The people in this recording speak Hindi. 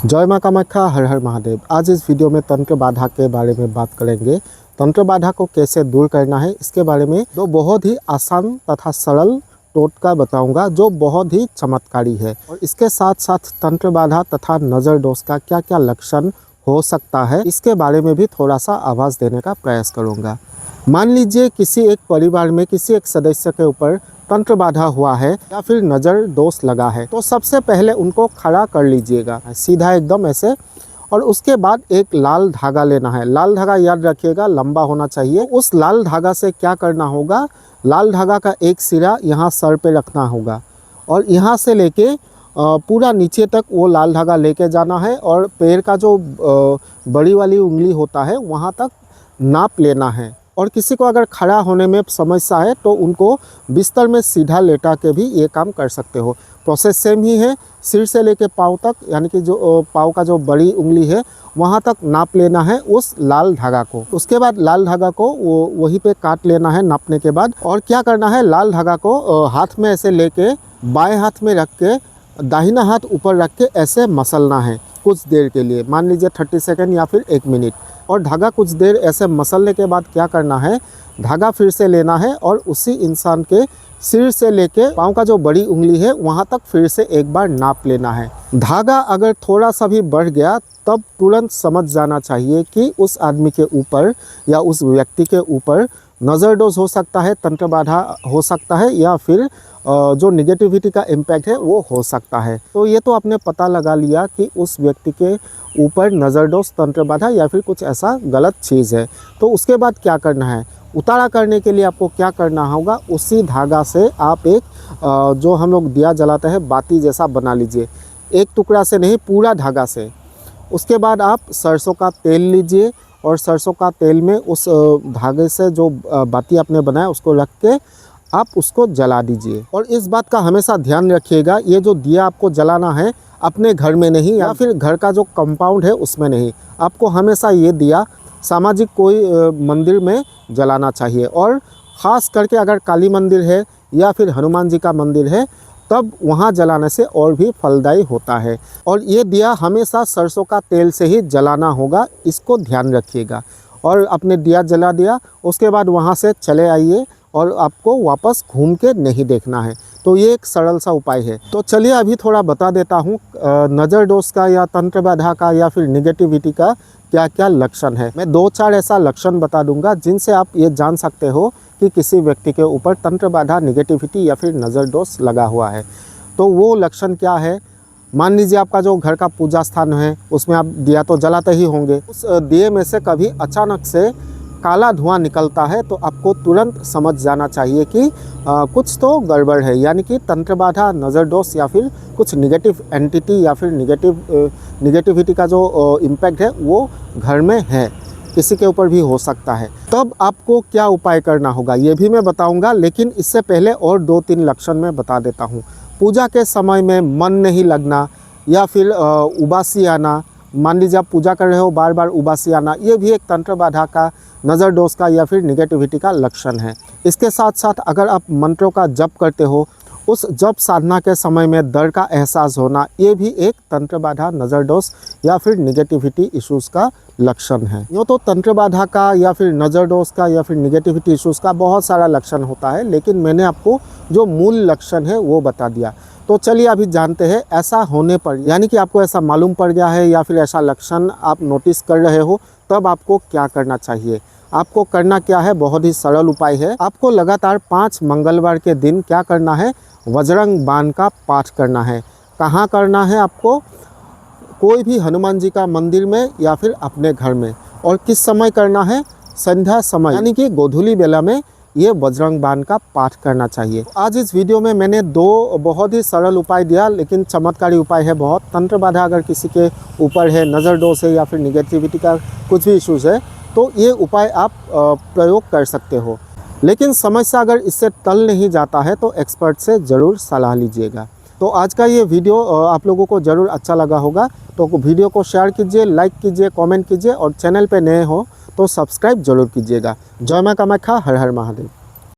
जय माँ कामाख्या, हर हर महादेव। आज इस वीडियो में तंत्र बाधा के बारे में बात करेंगे। तंत्र बाधा को कैसे दूर करना है इसके बारे में दो बहुत ही आसान तथा सरल टोटका बताऊंगा जो बहुत ही चमत्कारी है। और इसके साथ साथ तंत्र बाधा तथा नज़र दोष का क्या क्या लक्षण हो सकता है इसके बारे में भी थोड़ा सा आभास देने का प्रयास करूँगा। मान लीजिए किसी एक परिवार में किसी एक सदस्य के ऊपर तंत्र बाधा हुआ है या फिर नज़र दोष लगा है, तो सबसे पहले उनको खड़ा कर लीजिएगा सीधा एकदम ऐसे। और उसके बाद एक लाल धागा लेना है। लाल धागा याद रखिएगा लंबा होना चाहिए। उस लाल धागा से क्या करना होगा, लाल धागा का एक सिरा यहाँ सर पे रखना होगा और यहाँ से लेके पूरा नीचे तक वो लाल धागा लेके जाना है और पैर का जो बड़ी वाली उंगली होता है वहाँ तक नाप लेना है। और किसी को अगर खड़ा होने में समस्या है तो उनको बिस्तर में सीधा लेटा के भी ये काम कर सकते हो। प्रोसेस सेम ही है, सिर से लेके पाँव तक, यानी कि जो पाँव का जो बड़ी उंगली है वहाँ तक नाप लेना है उस लाल धागा को। उसके बाद लाल धागा को वहीं पे काट लेना है नापने के बाद। और क्या करना है, लाल धागा को हाथ में ऐसे लेके बाएं हाथ में रख के दाहिना हाथ ऊपर रख के ऐसे मसलना है कुछ देर के लिए, मान लीजिए 30 सेकेंड या फिर 1 मिनट। और धागा कुछ देर ऐसे मसलने के बाद क्या करना है, धागा फिर से लेना है और उसी इंसान के सिर से लेके पाँव का जो बड़ी उंगली है वहाँ तक फिर से एक बार नाप लेना है। धागा अगर थोड़ा सा भी बढ़ गया तब तुरंत समझ जाना चाहिए कि उस आदमी के ऊपर या उस व्यक्ति के ऊपर नज़र दोष हो सकता है, तंत्र बाधा हो सकता है या फिर जो निगेटिविटी का इम्पैक्ट है वो हो सकता है। तो ये तो आपने पता लगा लिया कि उस व्यक्ति के ऊपर नज़र दोष, तंत्र बाधा या फिर कुछ ऐसा गलत चीज़ है। तो उसके बाद क्या करना है, उतारा करने के लिए आपको क्या करना होगा, उसी धागा से आप एक जो हम लोग दिया जलाते हैं बाती जैसा बना लीजिए, एक टुकड़ा से नहीं पूरा धागा से। उसके बाद आप सरसों का तेल लीजिए और सरसों का तेल में उस धागे से जो बाती आपने बनाया उसको रख के आप उसको जला दीजिए। और इस बात का हमेशा ध्यान रखिएगा, ये जो दिया आपको जलाना है अपने घर में नहीं या फिर घर का जो कंपाउंड है उसमें नहीं, आपको हमेशा ये दिया सामाजिक कोई मंदिर में जलाना चाहिए। और ख़ास करके अगर काली मंदिर है या फिर हनुमान जी का मंदिर है तब वहाँ जलाने से और भी फलदायी होता है। और ये दिया हमेशा सरसों का तेल से ही जलाना होगा, इसको ध्यान रखिएगा। और आपने दिया जला दिया, उसके बाद वहाँ से चले आइए और आपको वापस घूम के नहीं देखना है। तो ये एक सरल सा उपाय है। तो चलिए अभी थोड़ा बता देता हूँ नज़र दोष का या तंत्र बाधा का या फिर निगेटिविटी का क्या क्या लक्षण है। मैं 2-4 ऐसा लक्षण बता दूंगा जिनसे आप ये जान सकते हो कि किसी व्यक्ति के ऊपर तंत्र बाधा, निगेटिविटी या फिर नज़र दोष लगा हुआ है। तो वो लक्षण क्या है, मान लीजिए आपका जो घर का पूजा स्थान है उसमें आप दिया तो जलाते ही होंगे, उस दिए में से कभी अचानक से काला धुआं निकलता है तो आपको तुरंत समझ जाना चाहिए कि कुछ तो गड़बड़ है, यानी कि तंत्र बाधा, नज़र दोष या फिर कुछ निगेटिव एंटिटी या फिर निगेटिविटी का जो इम्पैक्ट है वो घर में है, किसी के ऊपर भी हो सकता है। तब आपको क्या उपाय करना होगा ये भी मैं बताऊंगा, लेकिन इससे पहले और 2-3 लक्षण मैं बता देता हूँ। पूजा के समय में मन नहीं लगना या फिर उबासी आना, मान लीजिए आप पूजा कर रहे हो बार बार उबासी आना, ये भी एक तंत्र बाधा का, नज़र दोष का या फिर निगेटिविटी का लक्षण है। इसके साथ साथ अगर आप मंत्रों का जप करते हो, उस जप साधना के समय में डर का एहसास होना, ये भी एक तंत्र बाधा, नज़र दोष या फिर निगेटिविटी इश्यूज़ का लक्षण है। यूँ तो तंत्र बाधा का या फिर नज़र दोष का या फिर निगेटिविटी इश्यूज़ का बहुत सारा लक्षण होता है, लेकिन मैंने आपको जो मूल लक्षण है वो बता दिया। तो चलिए अभी जानते हैं ऐसा होने पर, यानी कि आपको ऐसा मालूम पड़ गया है या फिर ऐसा लक्षण आप नोटिस कर रहे हो, तब आपको क्या करना चाहिए। आपको करना क्या है, बहुत ही सरल उपाय है। आपको लगातार 5 मंगलवार के दिन क्या करना है, वज्रंग बाण का पाठ करना है। कहाँ करना है आपको, कोई भी हनुमान जी का मंदिर में या फिर अपने घर में। और किस समय करना है, संध्या समय, यानी कि गोधूली बेला में ये वज्रंग बाण का पाठ करना चाहिए। आज इस वीडियो में मैंने 2 बहुत ही सरल उपाय दिया, लेकिन चमत्कारी उपाय है बहुत। तंत्र बाधा अगर किसी के ऊपर है, नज़र दोष है या फिर निगेटिविटी का कुछ भी इश्यूज़ है तो ये उपाय आप प्रयोग कर सकते हो। लेकिन समस्या अगर इससे टल नहीं जाता है तो एक्सपर्ट से ज़रूर सलाह लीजिएगा। तो आज का ये वीडियो आप लोगों को ज़रूर अच्छा लगा होगा, तो वीडियो को शेयर कीजिए, लाइक कीजिए, कमेंट कीजिए और चैनल पे नए हो तो सब्सक्राइब जरूर कीजिएगा। जय माँ कामाख्या, हर हर महादेव।